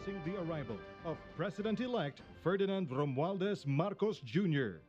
announcing the arrival of President-elect Ferdinand Romualdez Marcos Jr.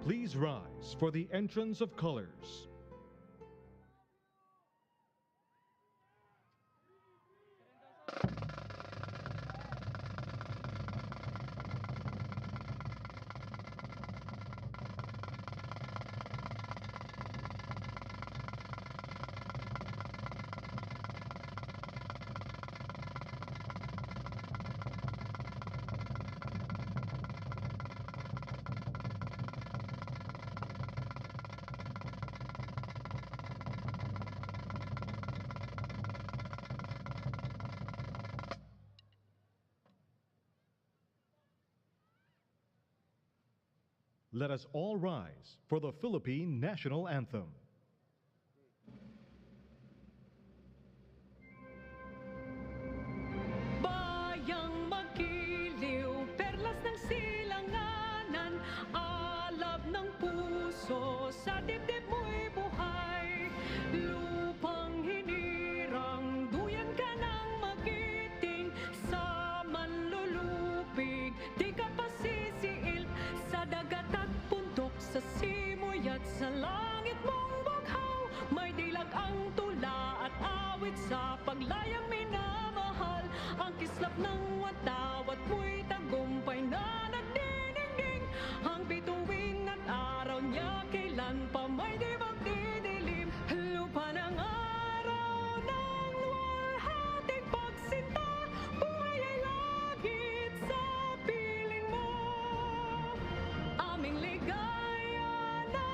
Please rise for the entrance of colors. Let us all rise for the Philippine National Anthem. Bayang magiliw, perlas ng silanganan, alab ng puso, sa dibdib mo'y buhay. Lupang hinirang, duyan ka ng magiting, sa manlulupig, di ka pasisiil, sa dagat at puntok, sa simoy at sa langit mong bughaw. May dilag ang tula at awit sa paglayang minamahal. Ang kislap ng watawat mo'y tagumpay na nagdinigdig. Ang bituin at araw niya kailan pa may di magdidilim. Lupa ng araw ng luwalhating pagsinta, buhay ay lagit sa piling mo. Aming ligaya na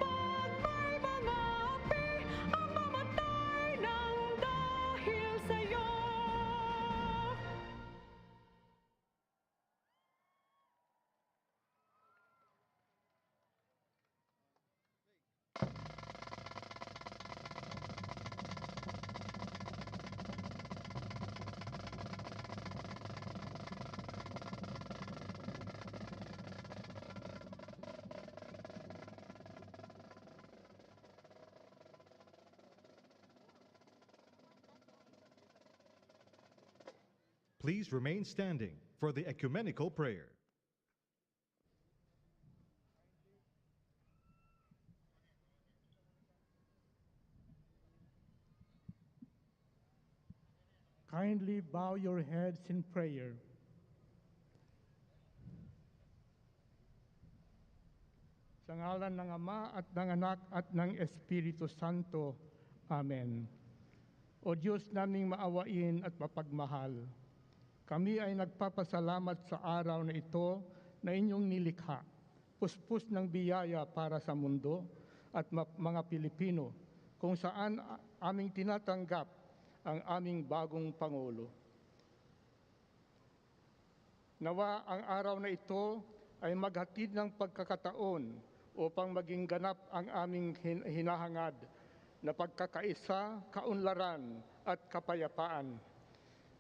pag may mga api, ang mamatay ng dahil sa'yo. Please remain standing for the ecumenical prayer. Kindly bow your heads in prayer. Sa ngalan ng Ama at ng Anak at ng Espiritu Santo. Amen. O Diyos naming maawain at mapagmahal, kami ay nagpapasalamat sa araw na ito na inyong nilikha puspos ng biyaya para sa mundo at mga Pilipino, kung saan aming tinatanggap ang aming bagong Pangulo. Nawa ang araw na ito ay maghatid ng pagkakataon upang maging ganap ang aming hinahangad na pagkakaisa, kaunlaran at kapayapaan.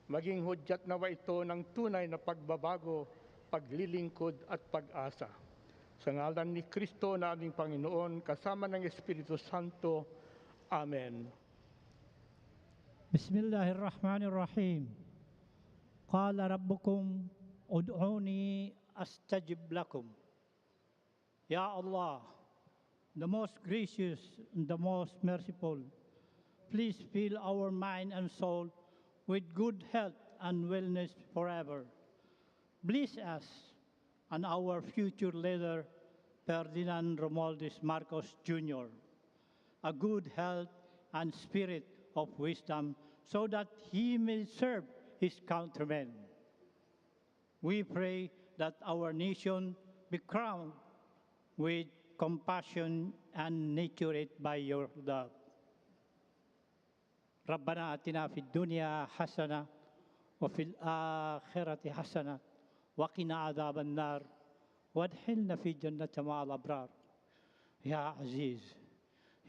Maging hudyat nawa ito ng tunay na pagbabago, paglilingkod at pag-asa. Sa ngalan ni Kristo na aming Panginoon, kasama ng Espiritu Santo. Amen. Bismillahirrahmanirrahim. Qala rabbukum ud'uni astajib lakum. Ya Allah, the most gracious and the most merciful, please fill our mind and soul with good health and wellness forever. Bless us and our future leader, Ferdinand Marcos Jr., a good health and spirit of wisdom so that he may serve his countrymen. We pray that our nation be crowned with compassion and nurtured by your love. ربنا آتنا في الدنيا حسنة وفي الآخرة حسنة وقنا عذاب النار وادخلنا في جنة مع الأبرار يا عزيز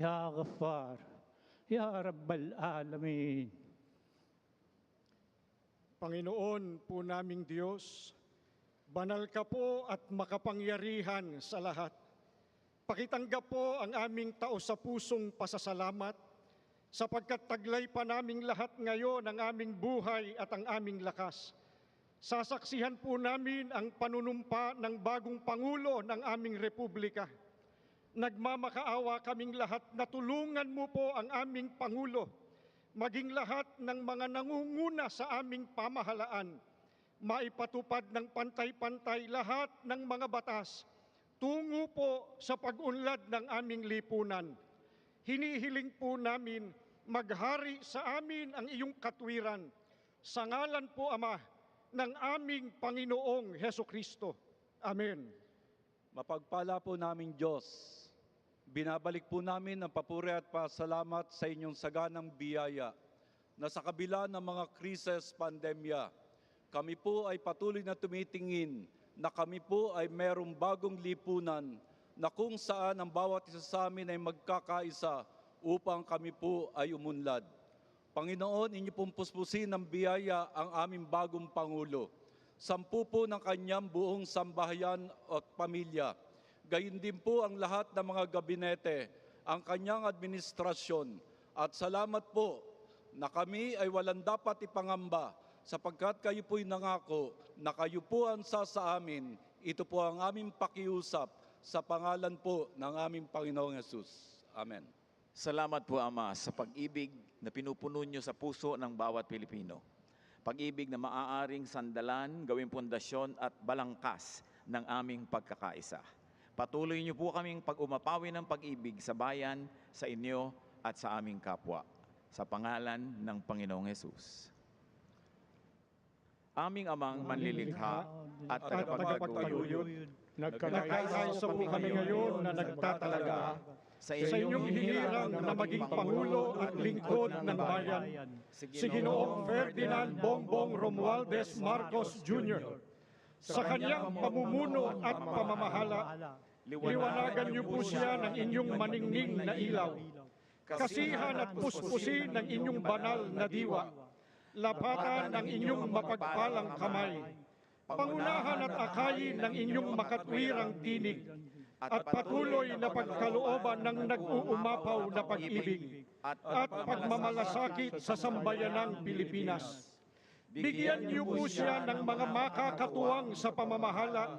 يا غفار يا رب العالمين. Panginoon po naming Diyos, banal ka po at makapangyarihan sa lahat. Pakitanggap po ang aming taos-sa-pusong pasasalamat sapagkat taglay pa naming lahat ngayon ang aming buhay at ang aming lakas. Sasaksihan po namin ang panunumpa ng bagong Pangulo ng aming Republika. Nagmamakaawa kaming lahat na tulungan mo po ang aming Pangulo, maging lahat ng mga nangunguna sa aming pamahalaan, maipatupad ng pantay-pantay lahat ng mga batas, tungo po sa pag-unlad ng aming lipunan. Hinihiling po namin, maghari sa amin ang iyong katwiran, sa ngalan po, Ama, ng aming Panginoong Hesukristo. Amen. Mapagpala po namin Diyos, binabalik po namin ang papuri at pasalamat sa inyong saganang biyaya na sa kabila ng mga krisis, pandemya, kami po ay patuloy na tumitingin na kami po ay merong bagong lipunan na kung saan ang bawat isa sa amin ay magkakaisa upang kami po ay umunlad. Panginoon, inyo pong puspusin ng biyaya ang aming bagong Pangulo. 10 po ng kanyang buong sambahayan at pamilya. Gayon din po ang lahat ng mga gabinete, ang kanyang administrasyon. At salamat po na kami ay walang dapat ipangamba sapagkat kayo po'y nangako na kayo po ang sa amin. Ito po ang aming pakiusap sa pangalan po ng aming Panginoong Hesus. Amen. Salamat po, Ama, sa pag-ibig na pinupuno niyo sa puso ng bawat Pilipino. Pag-ibig na maaaring sandalan, gawing pundasyon at balangkas ng aming pagkakaisa. Patuloy niyo po kaming pag-umapawi ng pag-ibig sa bayan, sa inyo at sa aming kapwa. Sa pangalan ng Panginoong Hesus. Aming Amang manlilikha at tagapagtaguyod, Nagkakaisa po kami ngayon na nagtatalaga sa inyong hinirang na maging Pangulo at lingkod ng bayan, si Ginoong Ferdinand Bongbong Romualdez Marcos Jr. Sa kanyang pamumuno at pamamahala, liwanagan niyo po siya ng inyong maningning na ilaw, kasihan at puspusin ng inyong banal na diwa, lapatan ng inyong mapagpalang kamay, pangunahan at akayin ng inyong makatwirang tinig, at patuloy na pagkalooban ng nag-uumapaw na pag-ibig at pagmamalasakit sa sambayanang Pilipinas. Bigyan niyo po siya ng mga makakatuwang sa pamamahala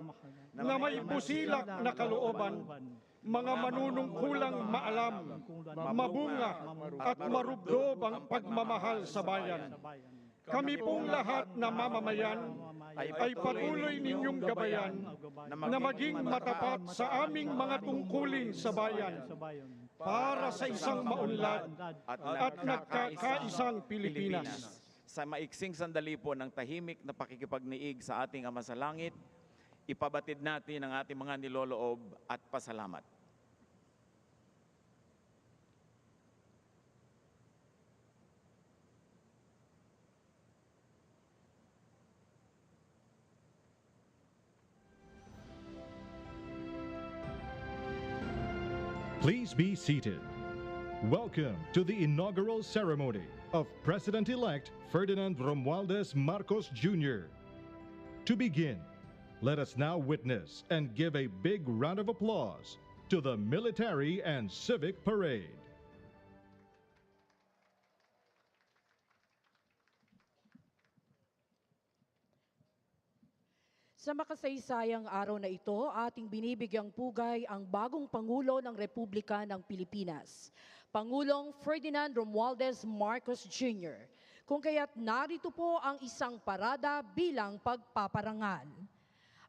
na may busilak na kalooban, mga manunungkulang maalam, mabunga at marubdob ang pagmamahal sa bayan. Kami pong lahat na mamamayan ay patuloy ninyong gabayan na maging matapat sa aming mga tungkulin sa bayan para sa isang maunlad at nagkakaisang Pilipinas. Sa maiksing sandali po ng tahimik na pakikipagniig sa ating Ama sa Langit, Ipabatid natin ang ating mga niloloob at pasalamat. Please be seated. Welcome to the inaugural ceremony of President-elect Ferdinand Romualdez Marcos Jr. To begin, let us now witness and give a big round of applause to the military and civic parade. Sa makasaysayang araw na ito, ating binibigyang pugay ang bagong Pangulo ng Republika ng Pilipinas, Pangulong Ferdinand Romualdez Marcos Jr. Kung kaya't narito po ang isang parada bilang pagpaparangal.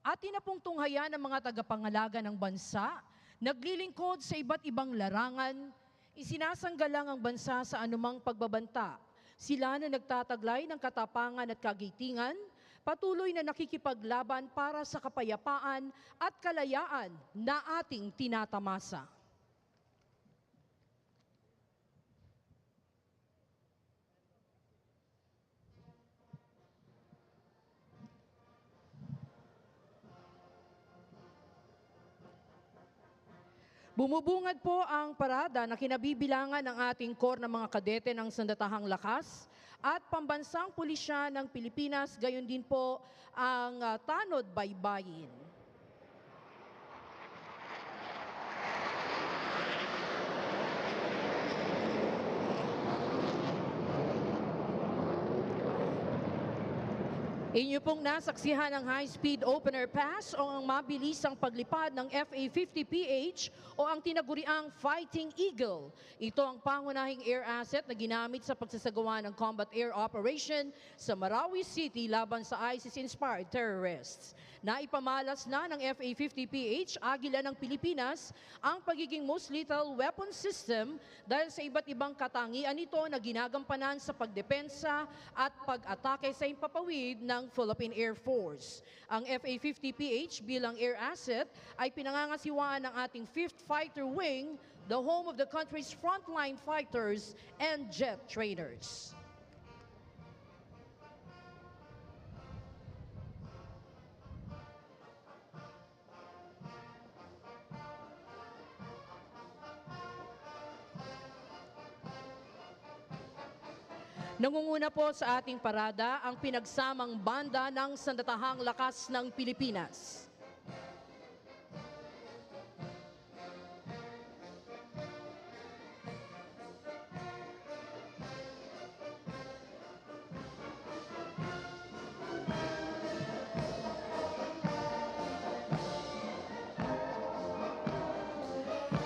Atin na pong tunghayan ng mga tagapangalaga ng bansa, naglilingkod sa iba't ibang larangan, isinasanggalang ang bansa sa anumang pagbabanta. Sila na nagtataglay ng katapangan at kagitingan, patuloy na nakikipaglaban para sa kapayapaan at kalayaan na ating tinatamasa. Bumubungad po ang parada na kinabibilangan ng ating core ng mga kadete ng Sandatahang Lakas at Pambansang Pulisya ng Pilipinas, gayon din po ang Tanod Baybayin. Inyo pong nasaksihan ang high-speed opener pass o ang mabilisang paglipad ng FA-50PH o ang tinaguriang Fighting Eagle. Ito ang pangunahing air asset na ginamit sa pagsasagawa ng combat air operation sa Marawi City laban sa ISIS-inspired terrorists. Naipamalas na ng FA-50PH, Agila ng Pilipinas, ang pagiging most lethal weapon system dahil sa iba't ibang katangian nito na ginagampanan sa pagdepensa at pag-atake sa himpapawid ng Philippine Air Force. Ang FA-50PH bilang air asset ay pinangangasiwaan ng ating 5th Fighter Wing, the home of the country's frontline fighters and jet trainers. Nangunguna po sa ating parada ang pinagsamang banda ng Sandatahang Lakas ng Pilipinas.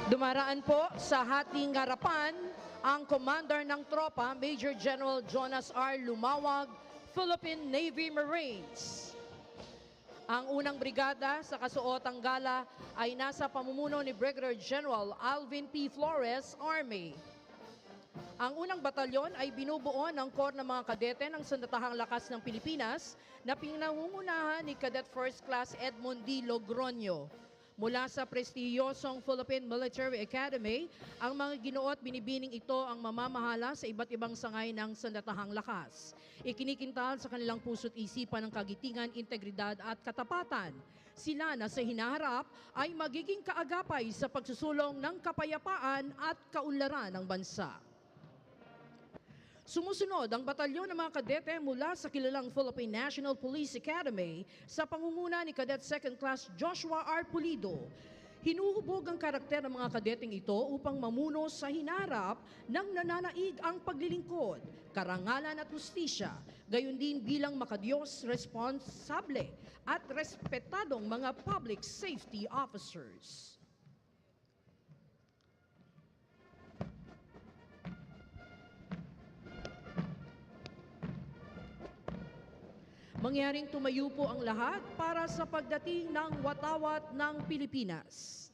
Dumaraan po sa hating harapan ang commander ng tropa, Major General Jonas R. Lumawag, Philippine Navy Marines. Ang unang brigada sa kasuotang gala ay nasa pamumuno ni Brigadier General Alvin P. Flores, Army. Ang unang batalyon ay binubuo ng core ng mga kadete ng Sandatahang Lakas ng Pilipinas na pinangungunahan ni Cadet First Class Edmond D. Logroño. Mula sa prestiyosong Philippine Military Academy, ang mga ginuot binibining ito ang mamamahala sa iba't ibang sangay ng Sandatahang Lakas. Ikinikintal sa kanilang puso't isipan ng kagitingan, integridad at katapatan. Sila na sa hinaharap ay magiging kaagapay sa pagsusulong ng kapayapaan at kaunlaran ng bansa. Sumusunod ang batalyon ng mga kadete mula sa kilalang Philippine National Police Academy sa pangunguna ni Cadet Second Class Joshua R. Pulido. Hinuhubog ang karakter ng mga kadeteng ito upang mamuno sa hinarap ng nananaig ang paglilingkod, karangalan at hustisya, gayon din bilang makadiyos, responsable at respetadong mga public safety officers. Mangyaring tumayo po ang lahat para sa pagdating ng watawat ng Pilipinas.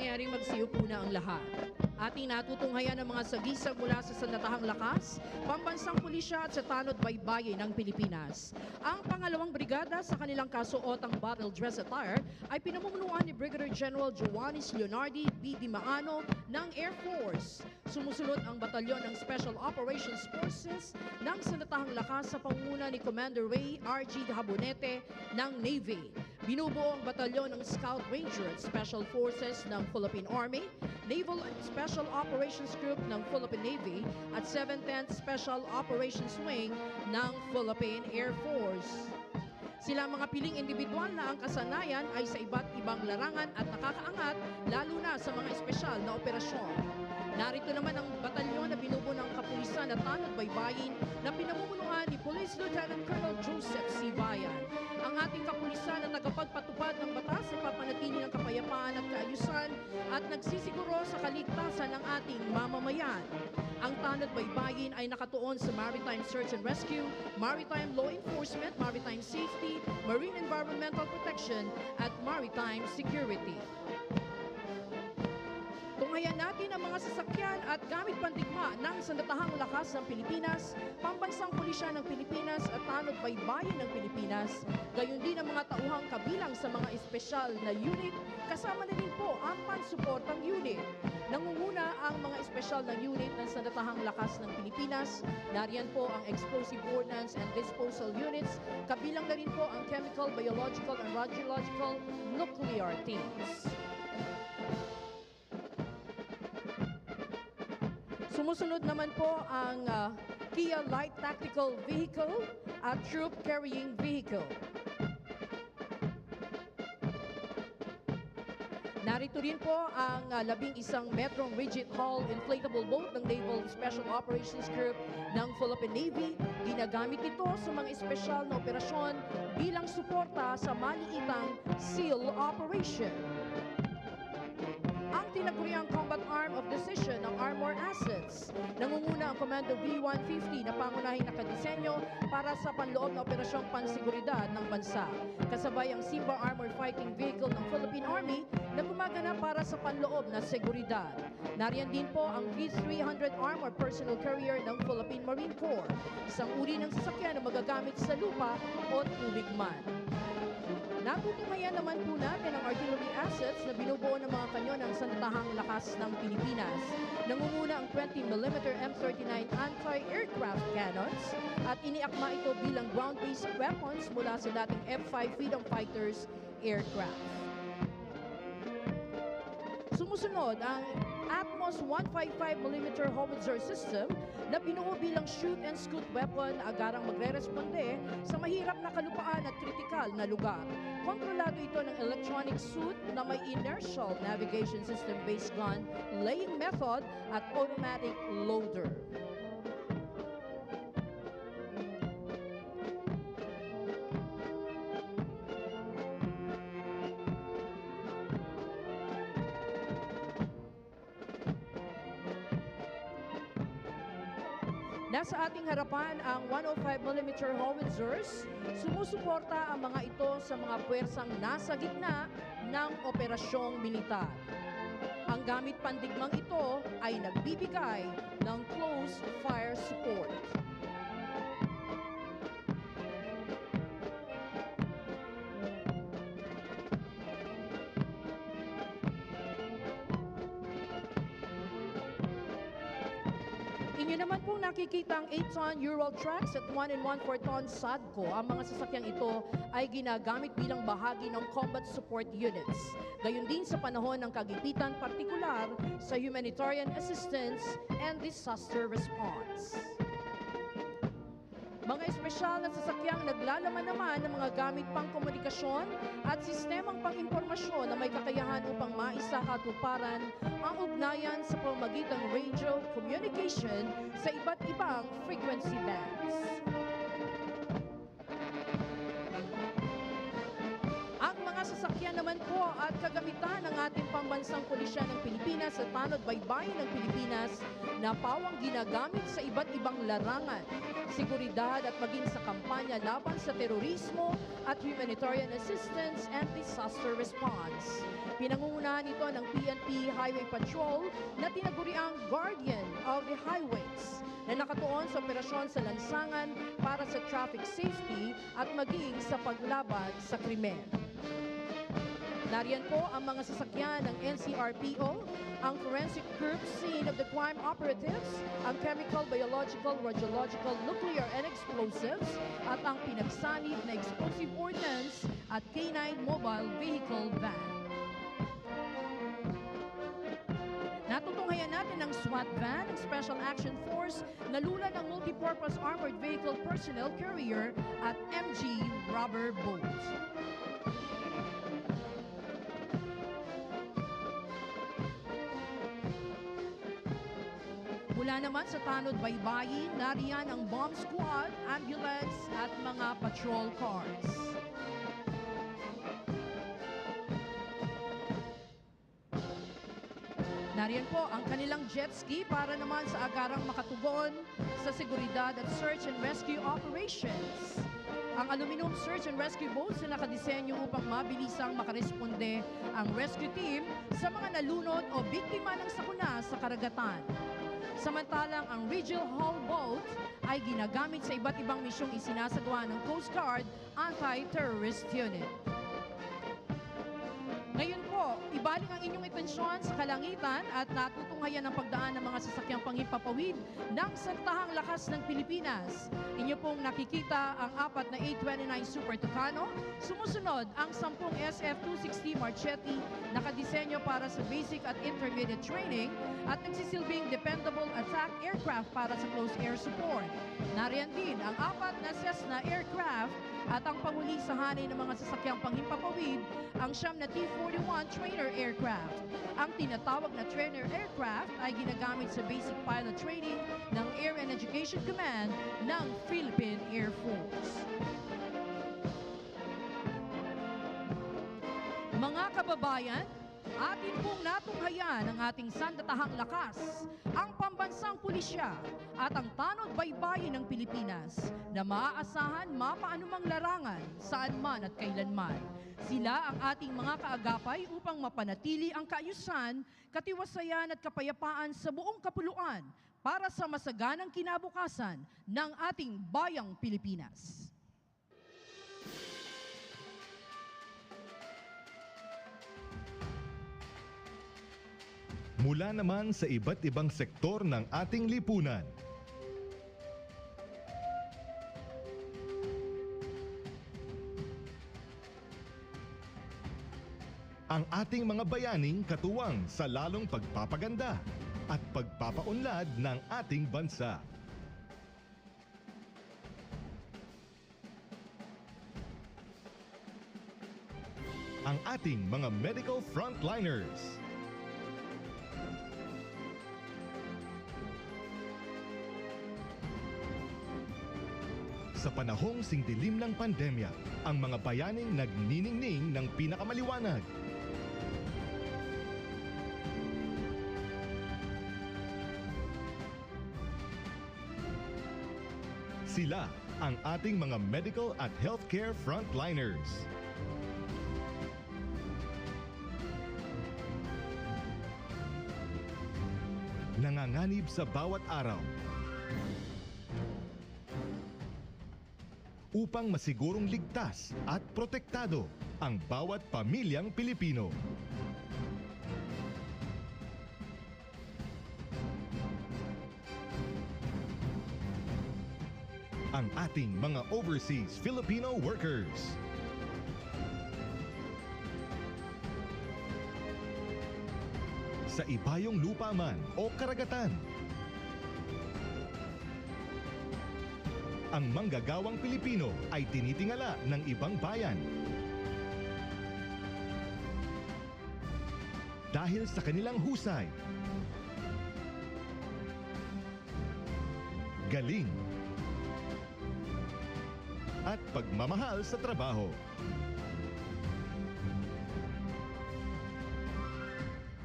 mangyayaring magsiyupo na ang lahat. Ating natutunghayan ang mga sagisag mula sa Sandatahang Lakas, Pambansang Pulisya at sa Tanod Baybayin ng Pilipinas. Ang pangalawang brigada sa kanilang kasuotang battle dress attire ay pinamumunuan ni Brigadier General Joanis Leonardi B. Dimaano ng Air Force. Sumusunod ang batalyon ng Special Operations Forces ng Sandatahang Lakas sa pangunguna ni Commander Ray R.G. Habonete ng Navy. Binubuo ang batalyon ng Scout Ranger at Special Forces ng Philippine Army, Naval Special Operations Group ng Philippine Navy at 7th Special Operations Wing ng Philippine Air Force. Sila mga piling individual na ang kasanayan ay sa iba't ibang larangan at nakakaangat lalo na sa mga espesyal na operasyon. Narito naman ang batalyon na binubuo ng kapulisan at Tanod Baybayin na pinamumunuan ni Police Lieutenant Colonel Joseph C. Bayan. Ang ating kapulisan na tagapagpatupad ng batas ay papanatili ng kapayapaan at kaayusan at nagsisiguro sa kaligtasan ng ating mamamayan. Ang Tanod Baybayin ay nakatuon sa Maritime Search and Rescue, Maritime Law Enforcement, Maritime Safety, Marine Environmental Protection at Maritime Security. Tunghayan natin ang mga sasakyan at gamit pandigma ng Sandatahang Lakas ng Pilipinas, Pambansang Pulisya ng Pilipinas at Tanod Baybayin ng Pilipinas, gayon din ang mga tauhang kabilang sa mga espesyal na unit, kasama na rin po ang pansuportang unit. Nangunguna ang mga espesyal na unit ng Sandatahang Lakas ng Pilipinas. Nariyan po ang Explosive Ordnance and Disposal Units, kabilang na rin po ang Chemical, Biological and Radiological Nuclear Teams. Sumusunod naman po ang Kia Light Tactical Vehicle at Troop Carrying Vehicle. Narito rin po ang 11 metrong rigid hull inflatable boat ng Naval Special Operations Group ng Philippine Navy. Ginagamit ito sa mga espesyal na operasyon bilang suporta sa maliitang SEAL operation. Ang tinaguriang combat arm of decision ng Armor Assets. Nangunguna ang Commando V-150 na pangunahing nakadisenyo para sa panloob na operasyong pansiguridad ng bansa. Kasabay ang Simba Armor Fighting Vehicle ng Philippine Army na gumaganap para sa panloob na seguridad. Nariyan din po ang V-300 Armor Personal Carrier ng Philippine Marine Corps, isang uri ng sasakyan na magagamit sa lupa o tubig man. Natutunghayan naman po natin ang artillery assets na binubuo ng mga kanyon ng Sandatahang Lakas ng Pilipinas. Nangunguna ang 20mm M39 anti-aircraft cannons at iniakma ito bilang ground-based weapons mula sa dating F-5 Freedom Fighters aircraft. Sumusunod ang Atmos 155mm howitzer system na binuo bilang shoot-and-scoot weapon na agarang magre-responde sa mahirap na kalupaan at kritikal na lugar. Kontrolado ito ng electronic suit na may inertial navigation system-based gun, laying method at automatic loader. Nasa ating harapan ang 105mm howitzers. Sumusuporta ang mga ito sa mga puwersang nasa gitna ng operasyong militar. Ang gamit pandigmang ito ay nagbibigay ng close fire support. Inyo naman pong nakikita ang 8-ton Ural trucks at 1 1/4 ton Sadco. Ang mga sasakyang ito ay ginagamit bilang bahagi ng combat support units. Gayon din sa panahon ng kagipitan, partikular sa humanitarian assistance and disaster response. Mga espesyal na sasakyang naglalaman naman ng mga gamit pang komunikasyon at sistemang pang-impormasyon na may kakayahan upang maisakatuparan ang ugnayan sa pamamagitan ng radio communication sa iba't ibang frequency bands. Ang mga sasakyan naman po at kagamitan ng ating pambansang pulisya ng Pilipinas sa tanod baybayin ng Pilipinas na pawang ginagamit sa iba't ibang larangan, seguridad at maging sa kampanya laban sa terorismo at humanitarian assistance and disaster response. Pinangungunahan ito ng PNP Highway Patrol na tinaguriang Guardian of the Highways na nakatuon sa operasyon sa lansangan para sa traffic safety at maging sa paglaban sa krimen. Nariyan po ang mga sasakyan ng NCRPO, ang forensic group scene of the crime operatives, ang chemical, biological, radiological, nuclear, and explosives, at ang pinagsanib na explosive ordnance at K9 mobile vehicle van. Natutunghayan natin ang SWAT van, ang Special Action Force, na lula ng Multipurpose Armored Vehicle Personnel Carrier at MG Rubber Boat. Mula naman sa tanod baybayin, nariyan ang bomb squad, ambulance at mga patrol cars. Nariyan po ang kanilang jet ski para naman sa agarang makatugon sa seguridad at search and rescue operations. Ang aluminum search and rescue boats na nakadisenyo upang mabilisang makaresponde ang rescue team sa mga nalunod o biktima ng sakuna sa karagatan. Samantalang ang Regional Hull Boat ay ginagamit sa iba't ibang misyong isinasagawa ng Coast Guard Anti-Terrorist Unit. Ngayon po, ibalik ang inyong atensyon sa kalangitan at natutunghayan ang pagdaan ng mga sasakyang panghimpapawid ng Santahang Lakas ng Pilipinas. Inyo pong nakikita ang 4 na A29 Super Tucano, sumusunod ang 10 SF-260 Marchetti, nakadisenyo para sa basic at intermediate training at nagsisilbing dependable attack aircraft para sa close air support. Nariyan din ang 4 na Cessna aircraft at ang panguli sa hanay ng mga sasakyang panghimpapawid, ang 9 na T-41 trainer aircraft. Ang tinatawag na trainer aircraft ay ginagamit sa basic pilot training ng Air and Education Command ng Philippine Air Force. Mga kababayan, atin pong natunghayan ang ating sandatahang lakas, ang pambansang pulisya at ang tanod baybayin ng Pilipinas na maaasahan mapaanumang larangan saan man at kailanman. Sila ang ating mga kaagapay upang mapanatili ang kaayusan, katiwasayan at kapayapaan sa buong kapuluan para sa masaganang kinabukasan ng ating bayang Pilipinas. Mula naman sa iba't ibang sektor ng ating lipunan. Ang ating mga bayaning katuwang sa lalong pagpapaganda at pagpapaunlad ng ating bansa. Ang ating mga medical frontliners. Sa panahong singdilim ng pandemya, ang mga bayaning nagniningning ng pinakamaliwanag. Sila ang ating mga medical at healthcare frontliners. Nanganganib sa bawat araw upang masigurong ligtas at protektado ang bawat pamilyang Pilipino. Ang ating mga overseas Filipino workers. Sa ibayong lupa man o karagatan, ang manggagawang Pilipino ay tinitingala ng ibang bayan. Dahil sa kanilang husay, galing, at pagmamahal sa trabaho.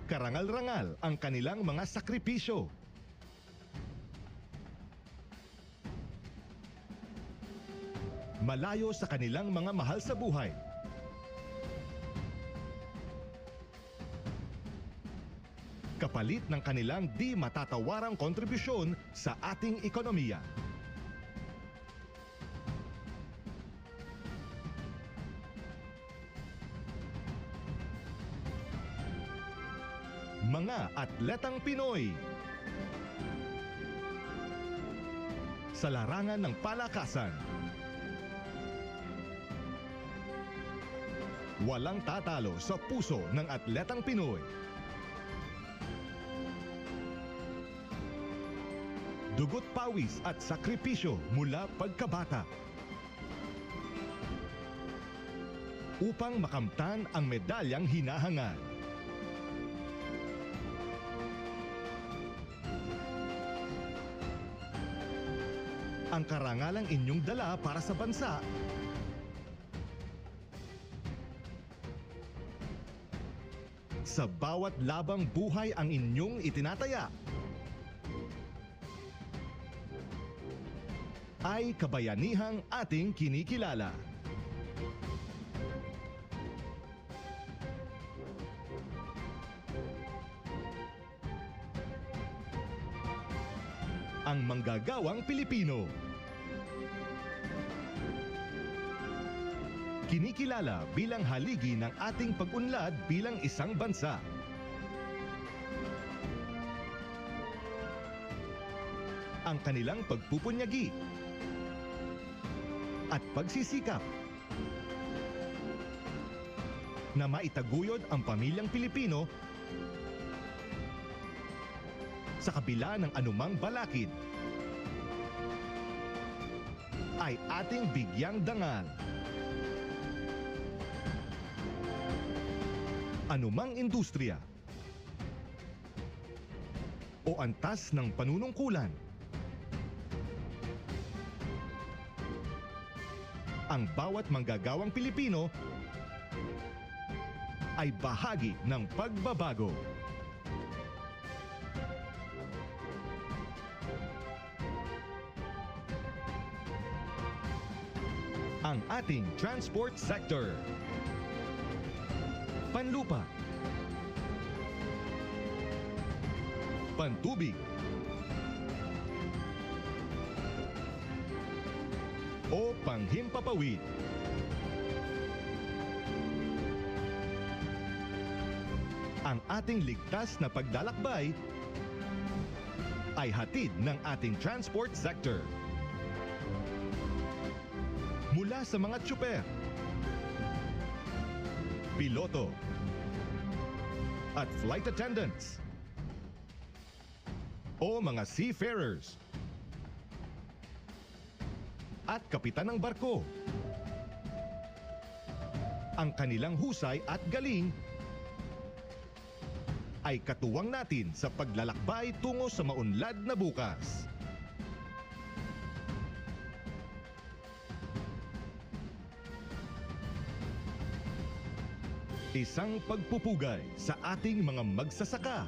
karangal-rangal ang kanilang mga sakripisyo. Malayo sa kanilang mga mahal sa buhay. Kapalit ng kanilang di matatawarang kontribusyon sa ating ekonomiya. Mga atletang Pinoy. Sa larangan ng palakasan, walang tatalo sa puso ng atletang Pinoy. Dugot pawis at sakripisyo mula pagkabata upang makamtan ang medalyang hinahangad. Ang karangalang inyong dala para sa bansa sa bawat labang buhay ang inyong itinataya ay kabayanihang ating kinikilala. Ang manggagawang Pilipino. Kinikilala bilang haligi ng ating pag-unlad bilang isang bansa. Ang kanilang pagpupunyagi at pagsisikap na maitaguyod ang pamilyang Pilipino sa kabila ng anumang balakid ay ating bigyang dangal. Anumang industriya o antas ng panunungkulan, ang bawat manggagawang Pilipino ay bahagi ng pagbabago. Ang ating transport sector, panlupa, pantubig, o panghimpapawid. Ang ating ligtas na paglalakbay ay hatid ng ating transport sector. Mula sa mga tsuper, piloto, at flight attendants, o mga seafarers, at kapitan ng barko. Ang kanilang husay at galing ay katuwang natin sa paglalakbay tungo sa maunlad na bukas. Isang pagpupugay sa ating mga magsasaka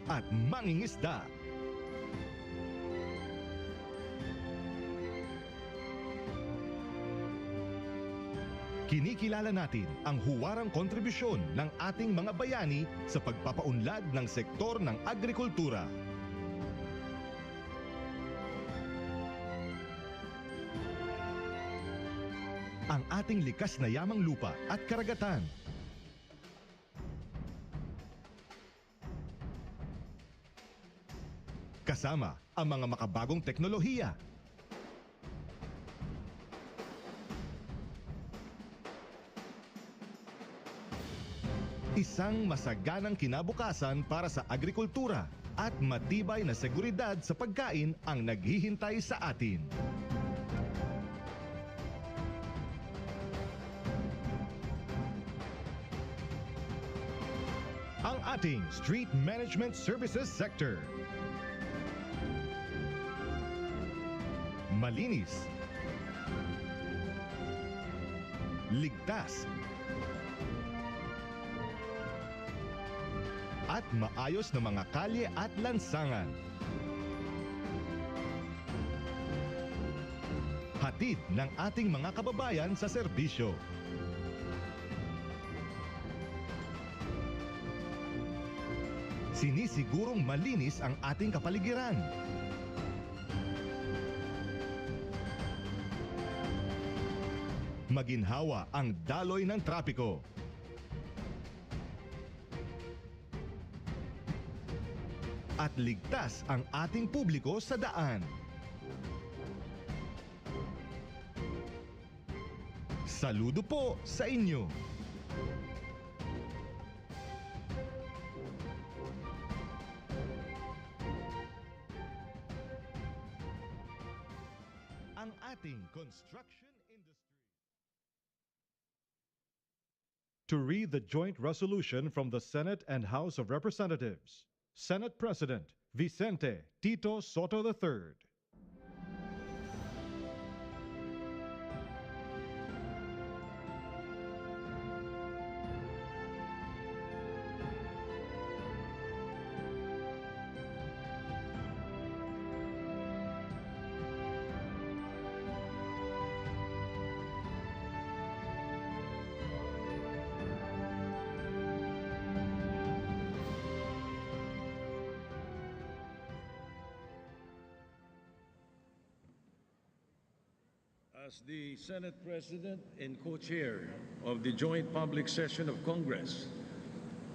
at mangingisda. Kinikilala natin ang huwarang kontribusyon ng ating mga bayani sa pagpapaunlad ng sektor ng agrikultura. Ang ating likas na yamang lupa at karagatan, kasama ang mga makabagong teknolohiya, isang masaganang kinabukasan para sa agrikultura at matibay na seguridad sa pagkain ang naghihintay sa atin. Ang ating Street Management Services Sector. Malinis, ligtas, at maayos na mga kalye at lansangan. Hatid ng ating mga kababayan sa serbisyo. Sinisigurong malinis ang ating kapaligiran. Maginhawa ang daloy ng trapiko. At ligtas ang ating publiko sa daan. Saludo po sa inyo. Ang ating construction industry. To read the joint resolution from the Senate and House of Representatives, Senate President Vicente Tito Soto III. As the Senate President and co-chair of the joint public session of Congress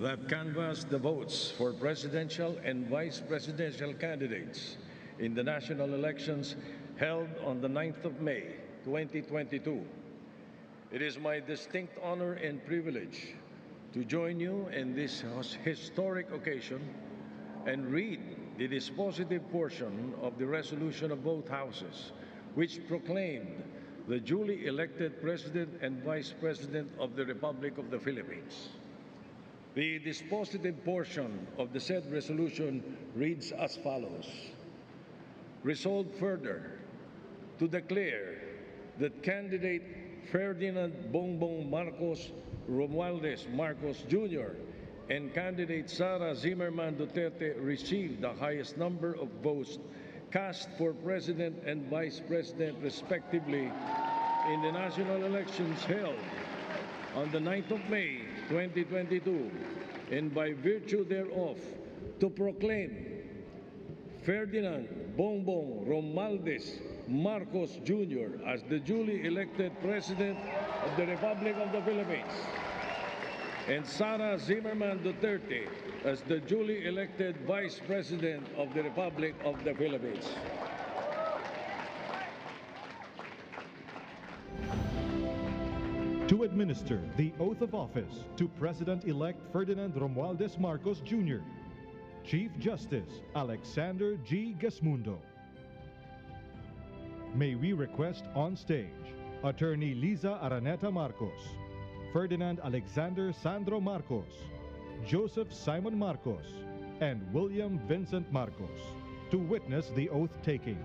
that canvassed the votes for presidential and vice presidential candidates in the national elections held on the 9th of May, 2022, it is my distinct honor and privilege to join you in this historic occasion and read the dispositive portion of the resolution of both houses, which proclaimed the duly elected President and Vice President of the Republic of the Philippines. The dispositive portion of the said resolution reads as follows. Resolved further to declare that candidate Ferdinand Bongbong Marcos Romualdez Marcos Jr. and candidate Sara Zimmerman Duterte received the highest number of votes cast for President and Vice President respectively in the national elections held on the 9th of May, 2022, and by virtue thereof to proclaim Ferdinand Bongbong Romualdez Marcos Jr. as the duly elected President of the Republic of the Philippines and Sara Zimmerman Duterte as the duly elected Vice President of the Republic of the Philippines. To administer the oath of office to President-elect Ferdinand Romualdez Marcos Jr., Chief Justice Alexander G. Gasmundo. May we request on stage Attorney Liza Araneta Marcos, Ferdinand Alexander Sandro Marcos, Joseph Simon Marcos, and William Vincent Marcos to witness the oath-taking.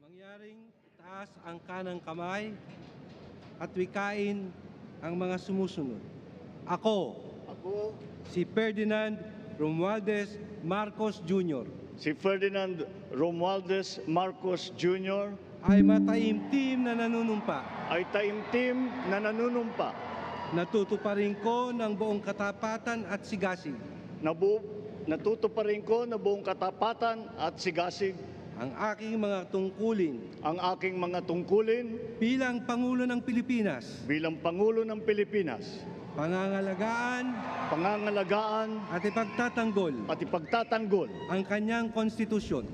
Mangyaring taas ang kanang kamay at wikain ang mga sumusunod. Ako, si Ferdinand Romualdez Marcos Jr. Si Ferdinand Romualdez Marcos Jr. ay mataimtim na nanunumpa. Natutuparin ko ng buong katapatan at sigasig. Natutuparin ko ng buong katapatan at sigasig. Ang aking mga tungkulin. Bilang Pangulo ng Pilipinas. Pangangalagaan. At ipagtatanggol. Ang kanyang konstitusyon.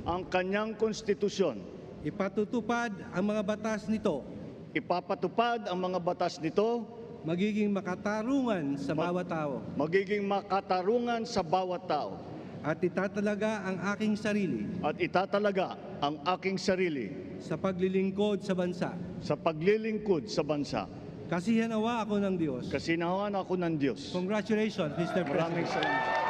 Ipatutupad ang mga batas nito. Magiging makatarungan sa bawat tao. at itatalaga ang aking sarili at itatalaga ang aking sarili sa paglilingkod sa bansa. sa paglilingkod sa bansa. Kasihanawa ako ng Diyos. Kasinawan ako ng Diyos. Congratulations, Mr. Maraming President. salamat.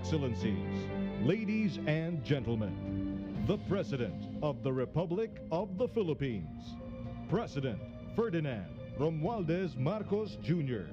Excellencies, ladies and gentlemen, the President of the Republic of the Philippines, President Ferdinand Romualdez Marcos Jr.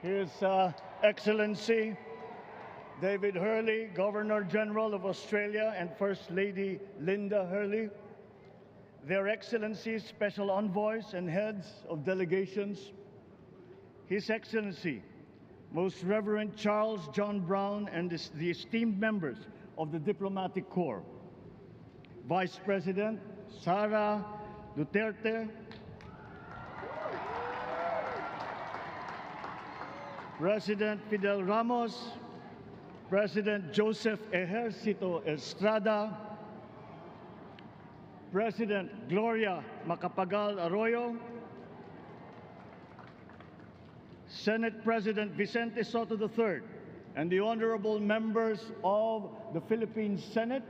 His Excellency, David Hurley, Governor General of Australia, and First Lady Linda Hurley, Their Excellencies, Special Envoys, and Heads of Delegations, His Excellency, Most Reverend Charles John Brown, and the esteemed members of the Diplomatic Corps, Vice President Sara Duterte, President Fidel Ramos, President Joseph Ejercito Estrada, President Gloria Macapagal Arroyo, Senate President Vicente Soto III, and the honorable members of the Philippine Senate,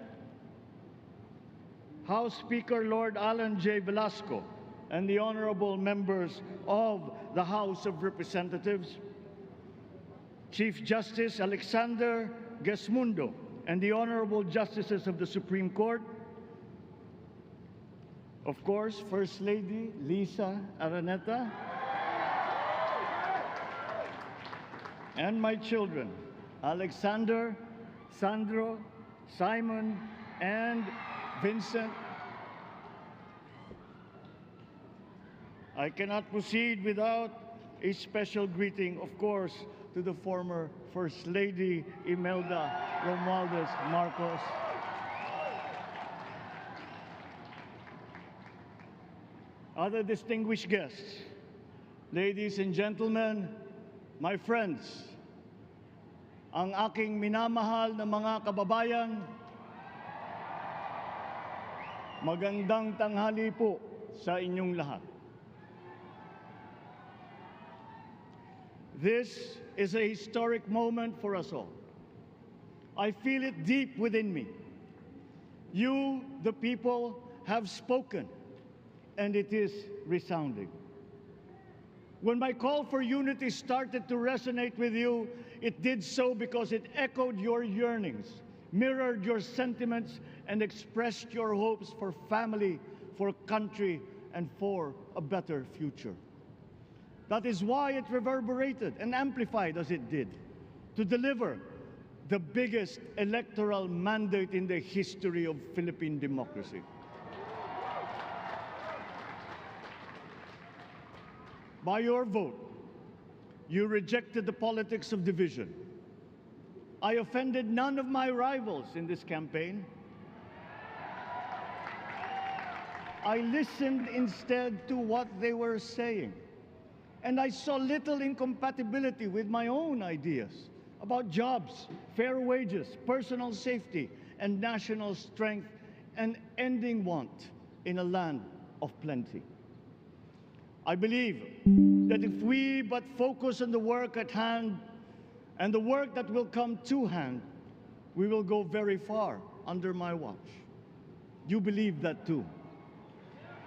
House Speaker Lord Alan J. Velasco, and the honorable members of the House of Representatives, Chief Justice Alexander Gesmundo, and the honorable justices of the Supreme Court, of course, First Lady Lisa Araneta, and my children, Alexander, Sandro, Simon, and Vincent. I cannot proceed without a special greeting, of course, to the former First Lady Imelda Romualdez Marcos. Other distinguished guests, ladies and gentlemen, my friends, ang aking minamahal na mga kababayan, magandang tanghali po sa inyong lahat. This is a historic moment for us all. I feel it deep within me. You, the people, have spoken, and it is resounding. When my call for unity started to resonate with you, it did so because it echoed your yearnings, mirrored your sentiments, and expressed your hopes for family, for country, and for a better future. That is why it reverberated and amplified as it did, to deliver the biggest electoral mandate in the history of Philippine democracy. By your vote, you rejected the politics of division. I offended none of my rivals in this campaign. I listened instead to what they were saying. And I saw little incompatibility with my own ideas about jobs, fair wages, personal safety, and national strength, and ending want in a land of plenty. I believe that if we but focus on the work at hand and the work that will come to hand, we will go very far under my watch. You believe that too.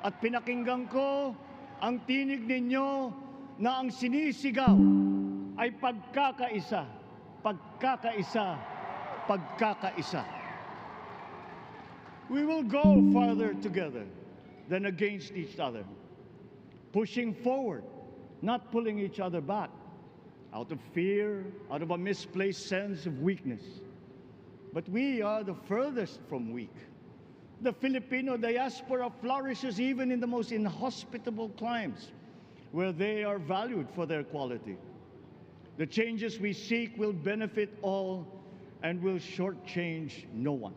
At pinakinggan ko ang tinig ninyo na ang sinisigaw ay pagkakaisa, pagkakaisa, pagkakaisa. We will go farther together than against each other, pushing forward, not pulling each other back, out of fear, out of a misplaced sense of weakness. But we are the furthest from weak. The Filipino diaspora flourishes even in the most inhospitable climes, where they are valued for their quality. The changes we seek will benefit all and will shortchange no one.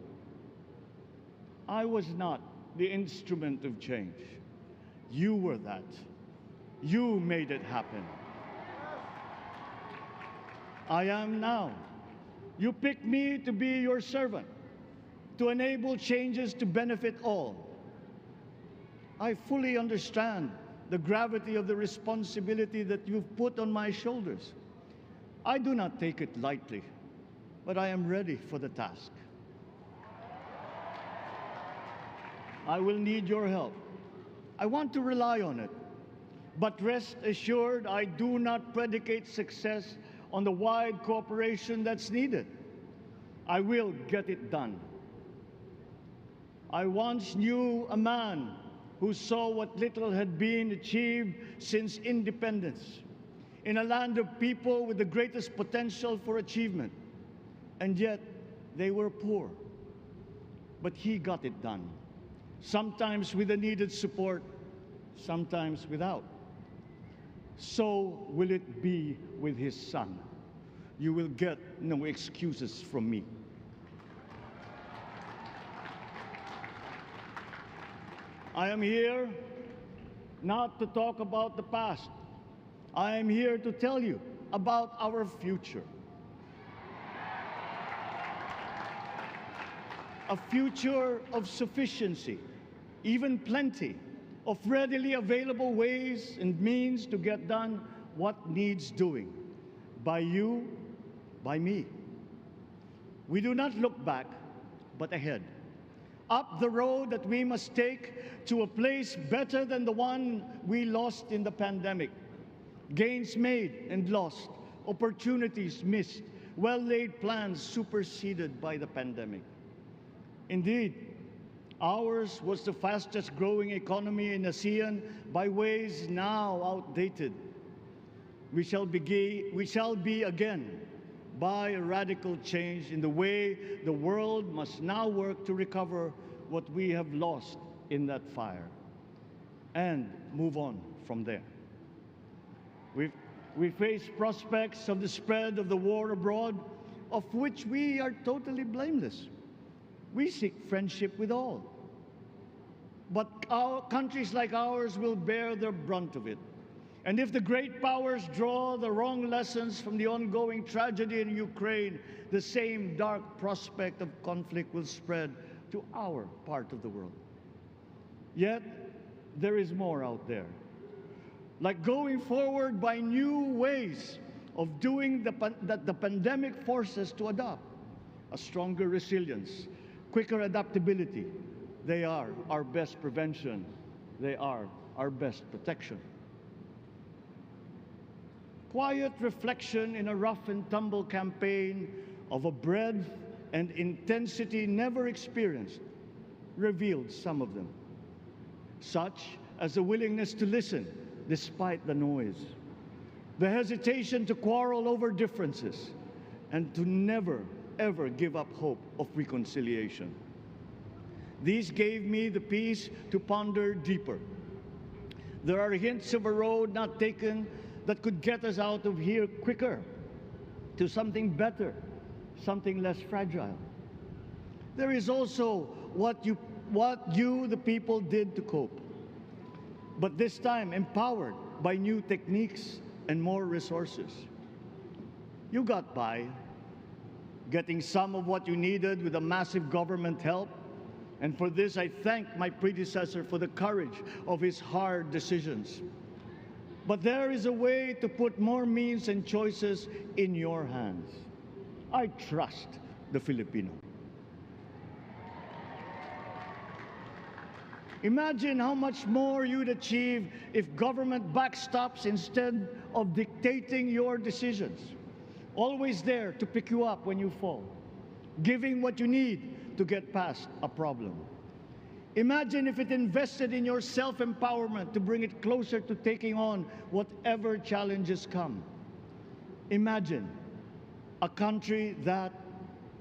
I was not the instrument of change. You were that. You made it happen. I am now. You picked me to be your servant, to enable changes to benefit all. I fully understand the gravity of the responsibility that you've put on my shoulders. I do not take it lightly, but I am ready for the task. I will need your help. I want to rely on it. But rest assured, I do not predicate success on the wide cooperation that's needed. I will get it done. I once knew a man who saw what little had been achieved since independence in a land of people with the greatest potential for achievement. and yet they were poor. But he got it done, sometimes with the needed support, sometimes without. So will it be with his son. You will get no excuses from me. I am here not to talk about the past. I am here to tell you about our future. A future of sufficiency, even plenty, of readily available ways and means to get done what needs doing, by you, by me. We do not look back, but ahead, up the road that we must take to a place better than the one we lost in the pandemic. Gains made and lost, opportunities missed, well-laid plans superseded by the pandemic. Indeed, ours was the fastest growing economy in ASEAN by ways now outdated. We shall be again by a radical change in the way the world must now work to recover what we have lost in that fire and move on from there. We face prospects of the spread of the war abroad, of which we are totally blameless. We seek friendship with all. But countries like ours will bear the brunt of it. And if the great powers draw the wrong lessons from the ongoing tragedy in Ukraine, the same dark prospect of conflict will spread to our part of the world. Yet, there is more out there. Like going forward by new ways of doing that the pandemic forces to adopt. A stronger resilience, quicker adaptability. They are our best prevention. They are our best protection. Quiet reflection in a rough and tumble campaign of a breadth and intensity never experienced revealed some of them, such as the willingness to listen despite the noise, the hesitation to quarrel over differences, and to never, ever give up hope of reconciliation. These gave me the peace to ponder deeper. There are hints of a road not taken that could get us out of here quicker, to something better, something less fragile. There is also what you, the people, did to cope, but this time empowered by new techniques and more resources. You got by, getting some of what you needed with a massive government help, and for this I thank my predecessor for the courage of his hard decisions. But there is a way to put more means and choices in your hands. I trust the Filipino. Imagine how much more you'd achieve if government backstops instead of dictating your decisions. Always there to pick you up when you fall, giving what you need to get past a problem. Imagine if it invested in your self-empowerment to bring it closer to taking on whatever challenges come. Imagine a country that,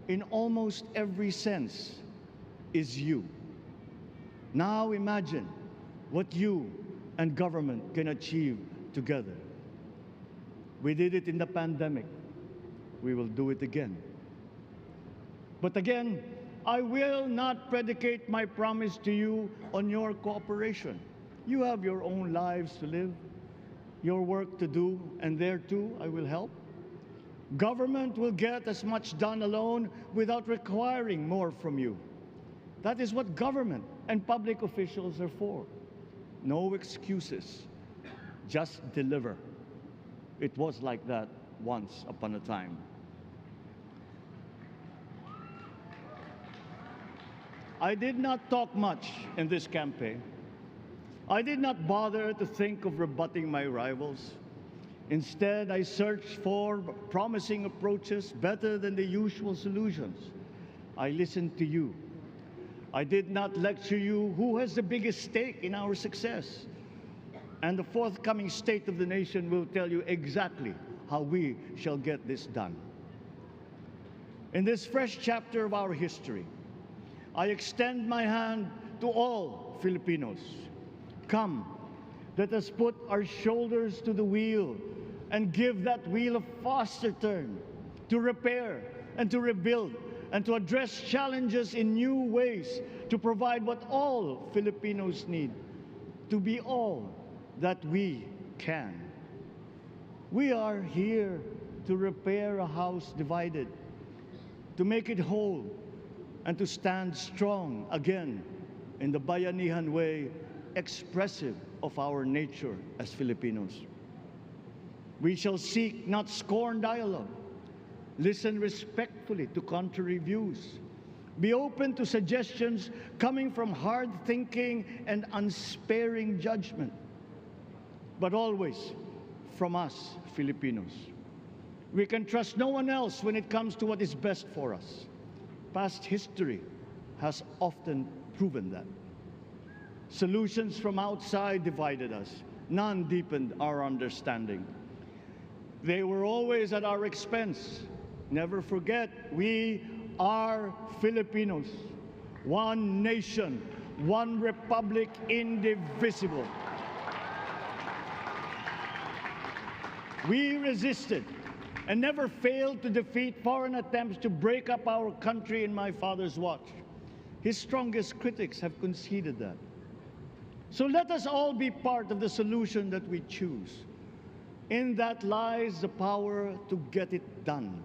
in almost every sense, is you. Now imagine what you and government can achieve together. We did it in the pandemic. We will do it again. But again, I will not predicate my promise to you on your cooperation. You have your own lives to live, your work to do, and there too I will help. Government will get as much done alone without requiring more from you. That is what government and public officials are for. No excuses, just deliver. It was like that once upon a time. I did not talk much in this campaign. I did not bother to think of rebutting my rivals. Instead, I searched for promising approaches better than the usual solutions. I listened to you. I did not lecture you who has the biggest stake in our success. And the forthcoming State of the Nation will tell you exactly how we shall get this done. In this fresh chapter of our history, I extend my hand to all Filipinos. Come, let us put our shoulders to the wheel and give that wheel a faster turn to repair and to rebuild and to address challenges in new ways, to provide what all Filipinos need, to be all that we can. We are here to repair a house divided, to make it whole, and to stand strong again in the bayanihan way, expressive of our nature as Filipinos. We shall seek, not scorn dialogue, listen respectfully to contrary views, be open to suggestions coming from hard thinking and unsparing judgment, but always from us, Filipinos. We can trust no one else when it comes to what is best for us. Past history has often proven that. Solutions from outside divided us. None deepened our understanding. They were always at our expense. Never forget, we are Filipinos. One nation, one republic, indivisible. We resisted and never failed to defeat foreign attempts to break up our country in my father's watch. His strongest critics have conceded that. So let us all be part of the solution that we choose. In that lies the power to get it done.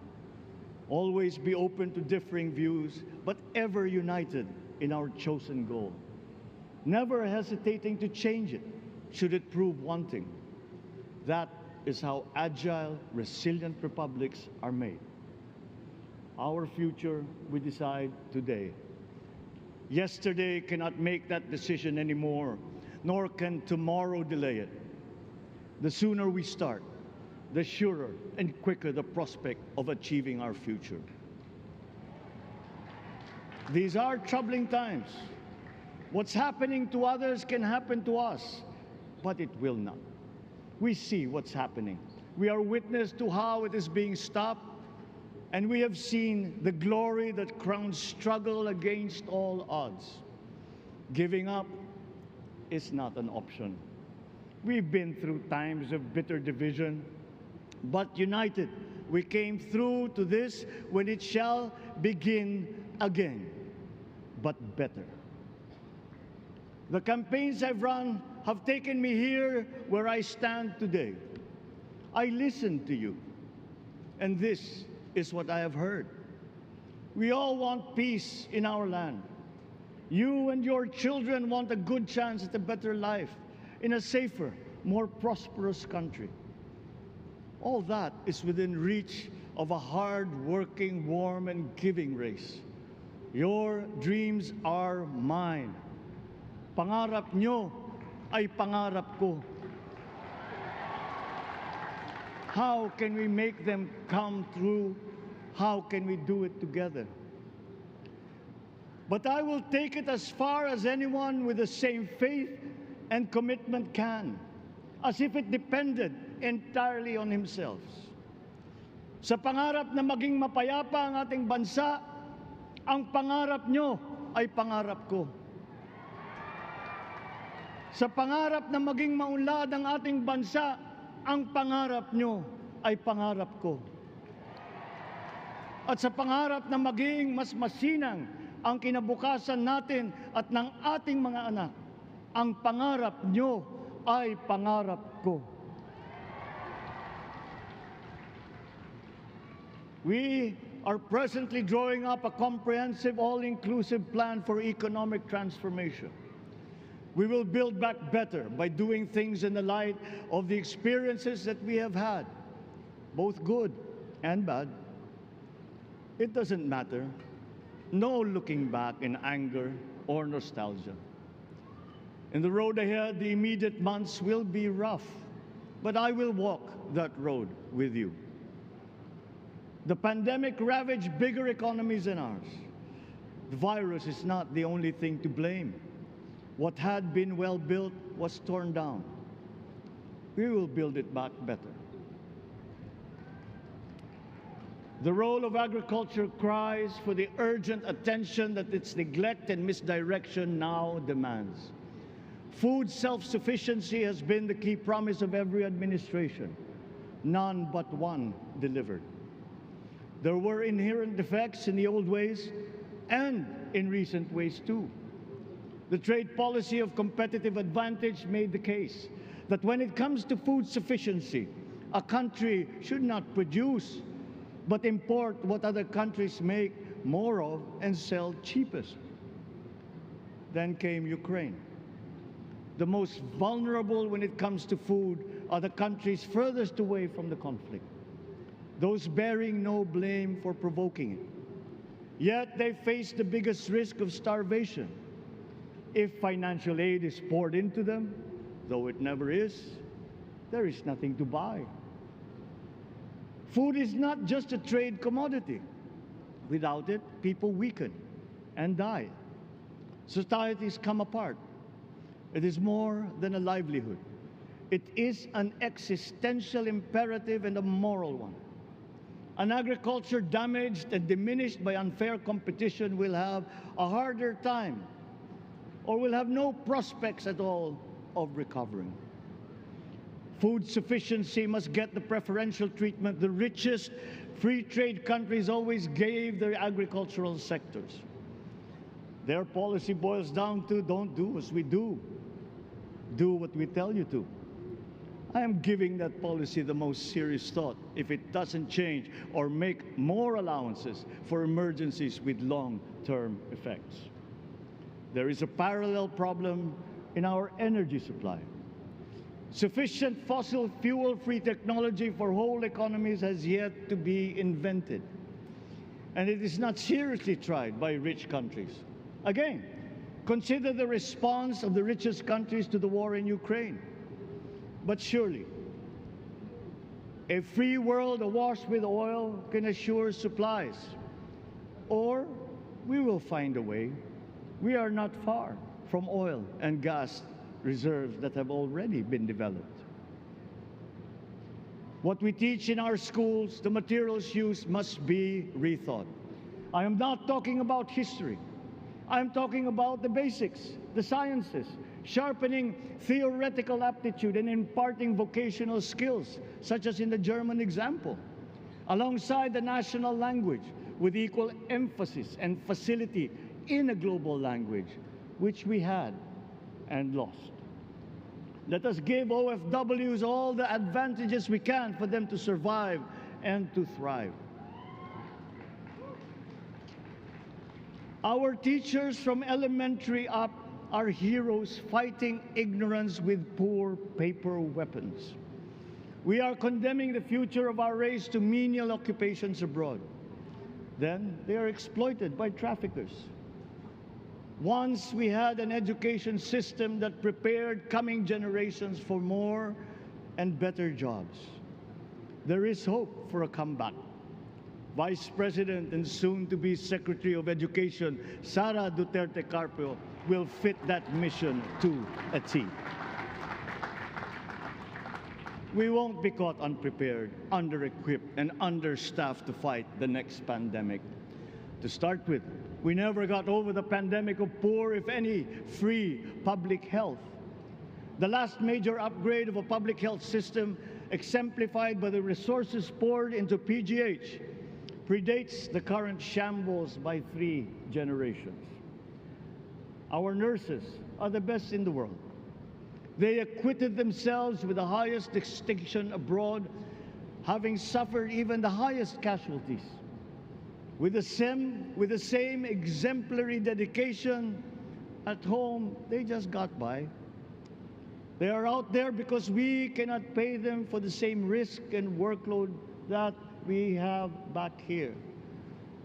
Always be open to differing views, but ever united in our chosen goal. Never hesitating to change it, should it prove wanting. That is how agile, resilient republics are made. Our future we decide today. Yesterday cannot make that decision anymore, nor can tomorrow delay it. The sooner we start, the surer and quicker the prospect of achieving our future. These are troubling times. What's happening to others can happen to us, but it will not. We see what's happening. We are witness to how it is being stopped, and we have seen the glory that crowns struggle against all odds. Giving up is not an option. We've been through times of bitter division, but united, we came through to this when it shall begin again, but better. The campaigns I've run have taken me here where I stand today. I listened to you, and this is what I have heard. We all want peace in our land. You and your children want a good chance at a better life in a safer, more prosperous country. All that is within reach of a hard-working, warm, and giving race. Your dreams are mine. Pangarap nyo ay pangarap ko. How can we make them come true? How can we do it together? But I will take it as far as anyone with the same faith and commitment can, as if it depended entirely on himself. Sa pangarap na maging mapayapa ang ating bansa, ang pangarap nyo ay pangarap ko. Sa pangarap na maging maunlad ang ating bansa, ang pangarap nyo ay pangarap ko. At sa pangarap na maging mas masinang ang kinabukasan natin at ng ating mga anak, ang pangarap nyo ay pangarap ko. We are presently drawing up a comprehensive, all-inclusive plan for economic transformation. We will build back better by doing things in the light of the experiences that we have had, both good and bad. It doesn't matter. No looking back in anger or nostalgia. In the road ahead, the immediate months will be rough, but I will walk that road with you. The pandemic ravaged bigger economies than ours. The virus is not the only thing to blame. What had been well built was torn down. We will build it back better. The role of agriculture cries for the urgent attention that its neglect and misdirection now demands. Food self-sufficiency has been the key promise of every administration. None but one delivered. There were inherent defects in the old ways and in recent ways too. The trade policy of competitive advantage made the case that when it comes to food sufficiency, a country should not produce but import what other countries make more of and sell cheapest. Then came Ukraine. The most vulnerable when it comes to food are the countries furthest away from the conflict, those bearing no blame for provoking it. Yet they face the biggest risk of starvation. If financial aid is poured into them, though it never is, there is nothing to buy. Food is not just a trade commodity. Without it, people weaken and die. Societies come apart. It is more than a livelihood. It is an existential imperative and a moral one. An agriculture damaged and diminished by unfair competition will have a harder time or will have no prospects at all of recovering. Food sufficiency must get the preferential treatment the richest free trade countries always gave their agricultural sectors. Their policy boils down to don't do as we do. Do what we tell you to. I am giving that policy the most serious thought if it doesn't change or make more allowances for emergencies with long-term effects. There is a parallel problem in our energy supply. Sufficient fossil fuel-free technology for whole economies has yet to be invented. And it is not seriously tried by rich countries. Again, consider the response of the richest countries to the war in Ukraine. But surely, a free world awash with oil can assure supplies. Or we will find a way. We are not far from oil and gas reserves that have already been developed. What we teach in our schools, the materials used must be rethought. I am not talking about history. I am talking about the basics, the sciences, sharpening theoretical aptitude and imparting vocational skills, such as in the German example, alongside the national language with equal emphasis and facility in a global language, which we had and lost. Let us give OFWs all the advantages we can for them to survive and to thrive. Our teachers from elementary up are heroes fighting ignorance with poor paper weapons. We are condemning the future of our race to menial occupations abroad. Then they are exploited by traffickers. Once we had an education system that prepared coming generations for more and better jobs. There is hope for a comeback. Vice President and soon-to-be Secretary of Education, Sara Duterte Carpio, will fit that mission to a T. We won't be caught unprepared, under-equipped, and understaffed to fight the next pandemic. To start with, we never got over the pandemic of poor, if any, free public health. The last major upgrade of a public health system, exemplified by the resources poured into PGH, predates the current shambles by 3 generations. Our nurses are the best in the world. They acquitted themselves with the highest distinction abroad, having suffered even the highest casualties. With the same exemplary dedication at home, they just got by. They are out there because we cannot pay them for the same risk and workload that we have back here.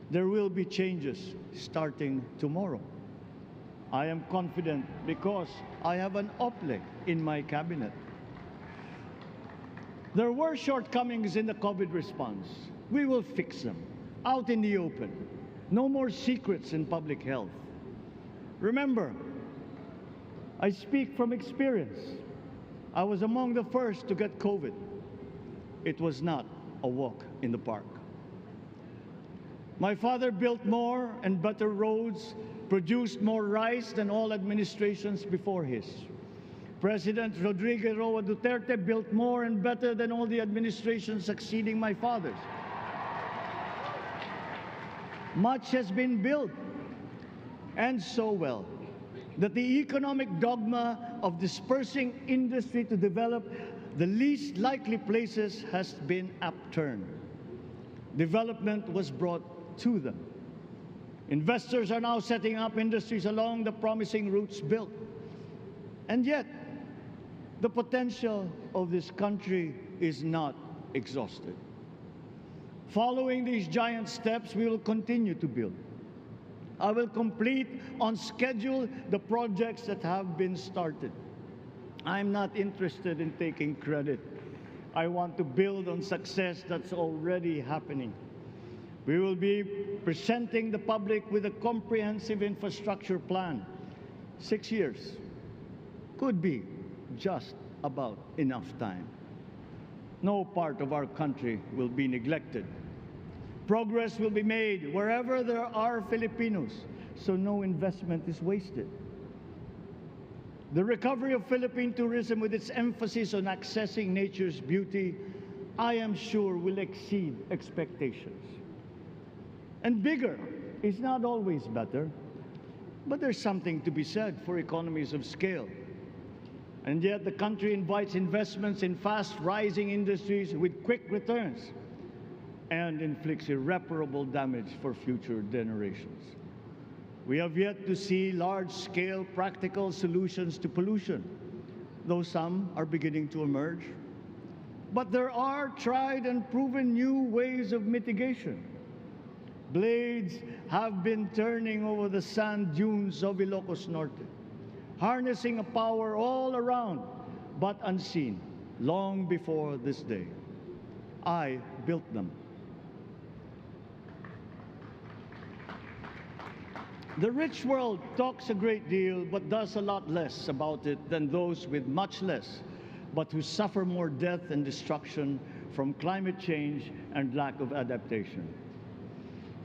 There will be changes starting tomorrow. I am confident because I have an OPLE in my cabinet. There were shortcomings in the COVID response. We will fix them. Out in the open. No more secrets in public health. Remember, I speak from experience. I was among the first to get COVID. It was not a walk in the park. My father built more and better roads, produced more rice than all administrations before his. President Rodrigo Roa Duterte built more and better than all the administrations succeeding my father's. Much has been built, and so well, that the economic dogma of dispersing industry to develop the least likely places has been upturned. Development was brought to them. Investors are now setting up industries along the promising routes built. And yet, the potential of this country is not exhausted. Following these giant steps, we will continue to build. I will complete on schedule the projects that have been started. I'm not interested in taking credit. I want to build on success that's already happening. We will be presenting the public with a comprehensive infrastructure plan. 6 years could be just about enough time. No part of our country will be neglected. Progress will be made wherever there are Filipinos, so no investment is wasted. The recovery of Philippine tourism, with its emphasis on accessing nature's beauty, I am sure will exceed expectations. And bigger is not always better, but there's something to be said for economies of scale. And yet the country invites investments in fast-rising industries with quick returns and inflicts irreparable damage for future generations. We have yet to see large-scale practical solutions to pollution, though some are beginning to emerge. But there are tried and proven new ways of mitigation. Blades have been turning over the sand dunes of Ilocos Norte, harnessing a power all around, but unseen, long before this day. I built them. The rich world talks a great deal, but does a lot less about it than those with much less, but who suffer more death and destruction from climate change and lack of adaptation.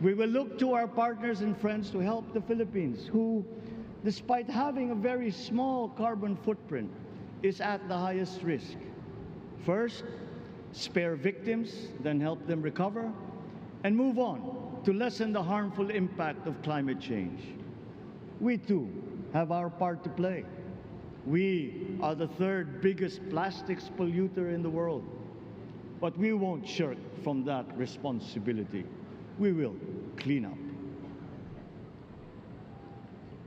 We will look to our partners and friends to help the Philippines, who, despite having a very small carbon footprint, is at the highest risk. First, spare victims, then help them recover, and move on to lessen the harmful impact of climate change. We too have our part to play. We are the third biggest plastics polluter in the world, but we won't shirk from that responsibility. We will clean up.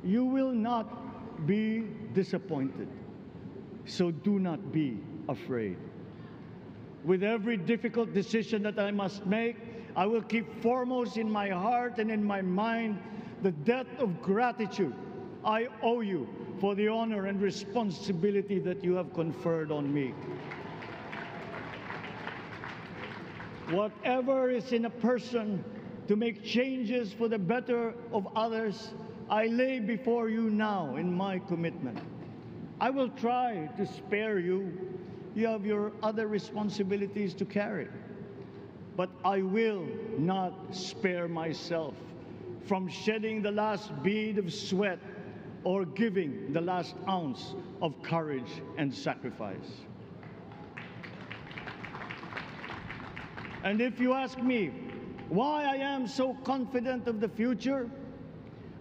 You will not be disappointed, so do not be afraid. With every difficult decision that I must make, I will keep foremost in my heart and in my mind the debt of gratitude I owe you for the honor and responsibility that you have conferred on me. Whatever is in a person to make changes for the better of others, I lay before you now in my commitment. I will try to spare you. You have your other responsibilities to carry. But I will not spare myself from shedding the last bead of sweat or giving the last ounce of courage and sacrifice. And if you ask me why I am so confident of the future,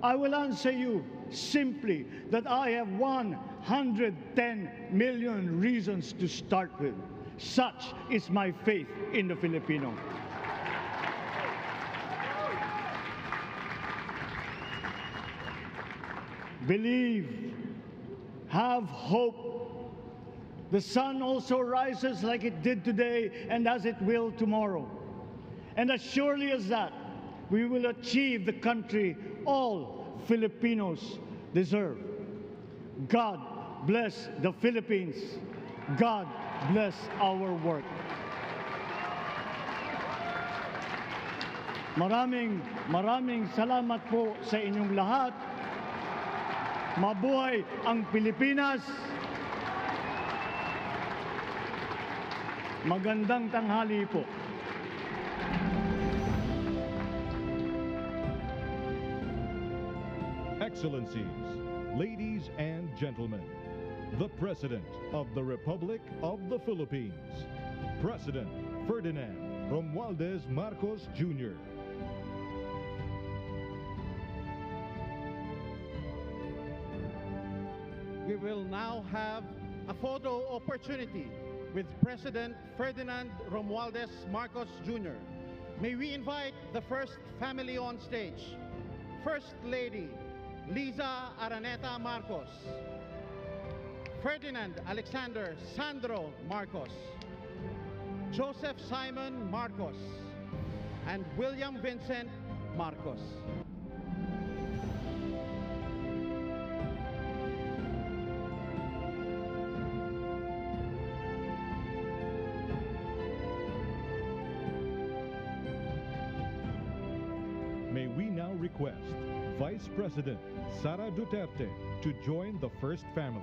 I will answer you simply that I have 110 million reasons to start with. Such is my faith in the Filipino. Believe, have hope. The sun also rises like it did today and as it will tomorrow. And as surely as that, we will achieve the country all Filipinos deserve. God bless the Philippines. God bless our work. Maraming salamat po sa inyong lahat. Mabuhay ang Pilipinas. Magandang tanghali po. Excellencies, ladies and gentlemen, the President of the Republic of the Philippines, President Ferdinand Romualdez Marcos Jr. We will now have a photo opportunity with President Ferdinand Romualdez Marcos Jr. May we invite the first family on stage. First Lady Liza Araneta Marcos, Ferdinand Alexander Sandro Marcos, Joseph Simon Marcos, and William Vincent Marcos. May we now request Vice President Sara Duterte to join the first family.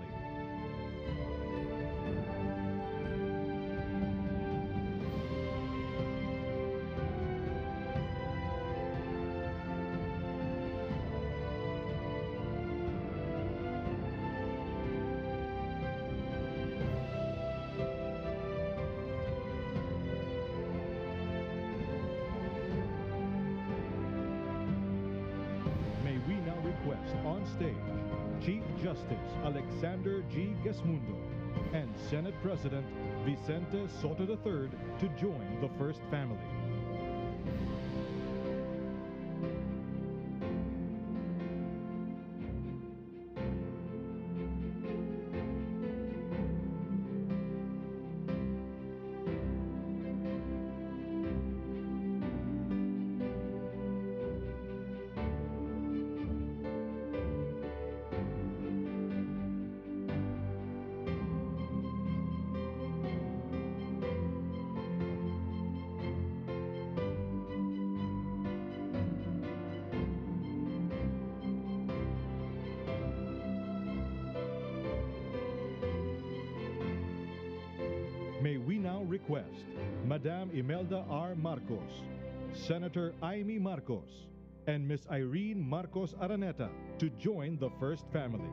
On stage, Chief Justice Alexander G. Gesmundo and Senate President Vicente Soto III to join the first family. May we now request Madam Imelda R. Marcos, Senator Amy Marcos, and Ms. Irene Marcos Araneta to join the first family.